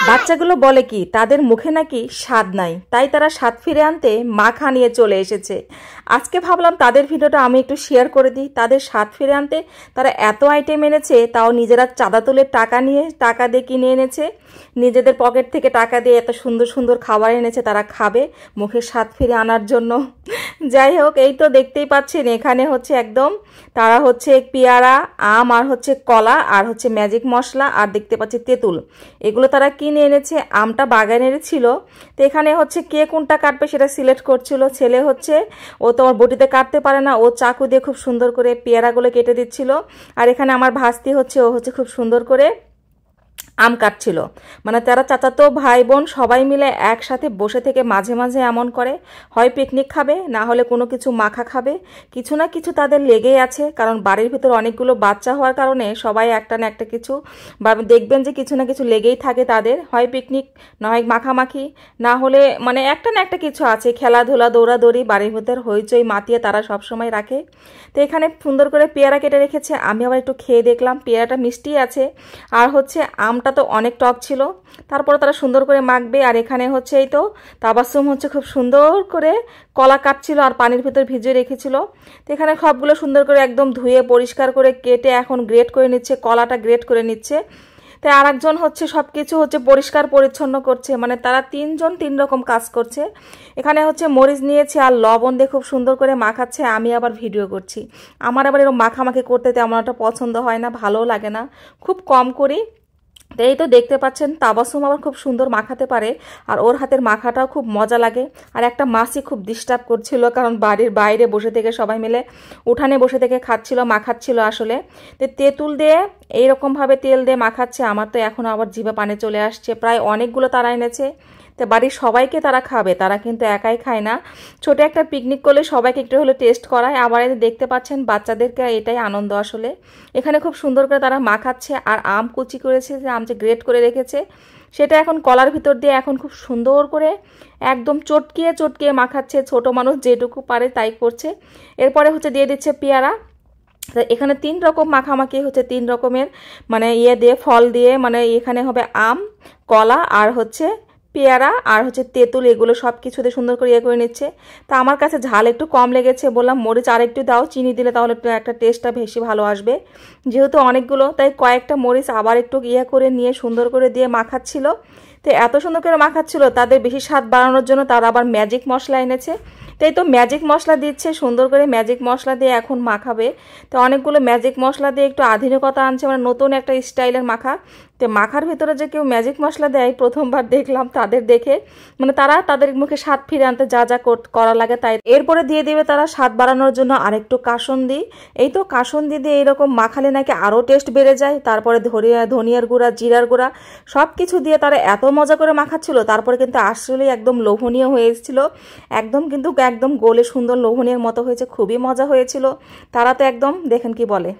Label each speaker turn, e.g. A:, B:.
A: বাচ্চাগুলো বলে কি তাদের মুখে নাকি স্বাদ নাই, তাই তারা স্বাদ ফিরে আনতে মাখা নিয়ে চলে এসেছে। আজকে ভাবলাম তাদের ভিডিওটা আমি একটু শেয়ার করে দিই। তাদের স্বাদ ফিরে আনতে তারা এত আইটেম এনেছে, তাও নিজেরা চাঁদা তুলে টাকা দিয়ে কিনে এনেছে, নিজেদের পকেট থেকে টাকা দিয়ে এত সুন্দর সুন্দর খাবার এনেছে তারা খাবে মুখের স্বাদ ফিরে আনার জন্য। যাই হোক, এই তো দেখতেই পাচ্ছেন এখানে হচ্ছে একদম তারা হচ্ছে পেয়ারা, আম আর হচ্ছে কলা আর হচ্ছে ম্যাজিক মশলা আর দেখতে পাচ্ছি তেঁতুল, এগুলো তারা কিনে এনেছে। আমটা বাগানের ছিল, তো এখানে হচ্ছে কে কোনটা কাটবে সেটা সিলেক্ট করছিল। ছেলে হচ্ছে ও তো আমার বটিতে কাটতে পারে না, ও চাকু দিয়ে খুব সুন্দর করে পেয়ারাগুলো কেটে দিচ্ছিল। আর এখানে আমার ভাস্তি হচ্ছে ও হচ্ছে খুব সুন্দর করে আম কাটছিল। মানে তারা চাচাতো ভাই বোন সবাই মিলে একসাথে বসে থেকে মাঝে মাঝে এমন করে, হয় পিকনিক খাবে, না হলে কোনো কিছু মাখা খাবে, কিছু না কিছু তাদের লেগেই আছে। কারণ বাড়ির ভিতর অনেকগুলো বাচ্চা হওয়ার কারণে সবাই একটা না একটা কিছু বা দেখবেন যে কিছু না কিছু লেগেই থাকে তাদের, হয় পিকনিক, না হয় মাখামাখি, না হলে মানে একটা না একটা কিছু আছে, খেলাধুলা দৌড়াদৌড়ি বাড়ির ভিতর হইচই মাতিয়ে তারা সবসময় রাখে। তো এখানে সুন্দর করে পেয়ারা কেটে রেখেছে, আমি আবার একটু খেয়ে দেখলাম পেয়ারাটা মিষ্টি আছে, আর হচ্ছে আমটা তো অনেক টক ছিল। তারপরে তারা সুন্দর করে মাখবে। আর এখানে হচ্ছে এই তো তাবাসসুম হচ্ছে খুব সুন্দর করে কলা কাটছিল আর পানির ভিতর ভিজিয়ে রেখেছিল। তো এখানে সবগুলো সুন্দর করে একদম ধুয়ে পরিষ্কার করে কেটে এখন গ্রেট করে নিচ্ছে, কলাটা গ্রেট করে নিচ্ছে। তাই আর একজন হচ্ছে সব কিছু হচ্ছে পরিষ্কার পরিচ্ছন্ন করছে, মানে তারা তিনজন তিন রকম কাজ করছে। এখানে হচ্ছে মরিচ নিয়েছে আর লবণ দিয়ে খুব সুন্দর করে মাখাচ্ছে, আমি আবার ভিডিও করছি। আমার আবার এরকম মাখামাখি করতে তেমন একটা পছন্দ হয় না, ভালোও লাগে না, খুব কম করি। তো এই তো দেখতে পাচ্ছেন তাবাসসুম আবার খুব সুন্দর মাখাতে পারে, আর ওর হাতের মাখাটাও খুব মজা লাগে। আর একটা মাছই খুব ডিস্টার্ব করছিল, কারণ বাড়ির বাইরে বসে থেকে সবাই মিলে উঠানে বসে থেকে খাচ্ছিল, মাখাচ্ছিল আসলে। তো তেঁতুল দিয়ে এইরকমভাবে তেল দিয়ে মাখাচ্ছে, আমার তো এখন আবার জিভে পানি চলে আসছে। প্রায় অনেকগুলো তারা এনেছে, তো বাড়ির সবাইকে তারা খাবে, তারা কিন্তু একাই খায় না। ছোট একটা পিকনিক করলে সবাইকে একটু হলে টেস্ট করায়। আবার দেখতে পাচ্ছেন বাচ্চাদেরকে এটাই আনন্দ আসলে। এখানে খুব সুন্দর করে তারা মাখাচ্ছে, আর আম কুচি করেছে, যে আম যে গ্রেট করে রেখেছে সেটা এখন কলার ভিতর দিয়ে এখন খুব সুন্দর করে একদম চটকিয়ে চটকিয়ে মাখাচ্ছে। ছোট মানুষ যেটুকু পারে তাই করছে। এরপরে হচ্ছে দিয়ে দিচ্ছে পেয়ারা। এখানে তিন রকম মাখামাখি হচ্ছে, তিন রকমের মানে দিয়ে ফল দিয়ে, মানে এখানে হবে আম, কলা আর হচ্ছে পেয়ারা আর হচ্ছে তেঁতুল, এগুলো সব কিছুতে সুন্দর করে করে নিচ্ছে। তা আমার কাছে ঝাল একটু কম লেগেছে, বললাম মরিচ আর একটু দাও, চিনি দিলে তাহলে একটা টেস্টটা বেশি ভালো আসবে। যেহেতু অনেকগুলো তাই কয়েকটা মরিচ আবার একটু করে নিয়ে সুন্দর করে দিয়ে মাখাচ্ছিল। তো এত সুন্দর করে মাখাচ্ছিল, তাদের বেশি স্বাদ বাড়ানোর জন্য তারা আবার ম্যাজিক মশলা এনেছে। তাই তো ম্যাজিক মশলা দিচ্ছে, সুন্দর করে ম্যাজিক মশলা দিয়ে এখন মাখাবে। তো অনেকগুলো ম্যাজিক মশলা দিয়ে একটু আধুনিকতা আনছে, মানে নতুন একটা স্টাইলের মাখা। তো মাখার ভিতরে যে কেউ ম্যাজিক মশলা দেয় প্রথমবার দেখলাম তাদের দেখে, মানে তারা তাদের মুখে স্বাদ ফিরে আনতে যা যা করা লাগে তাই। এরপরে দিয়ে দিবে তারা স্বাদ বাড়ানোর জন্য আরেকটু কাসুন্দি। এই তো কাসুন্দি দিয়ে এইরকম মাখালে নাকি আরও টেস্ট বেড়ে যায়। তারপরে ধনিয়ার গুঁড়া, জিরার গুঁড়া সব কিছু দিয়ে তারা এত মজা করে মাখাচ্ছিল, তারপরে কিন্তু আসলেই একদম লোভনীয় হয়ে এসেছিল। একদম গলে সুন্দর লোভনীয় মতো হয়েছে, খুবই মজা হয়েছিল। তারা তো একদম দেখেন কি বলে।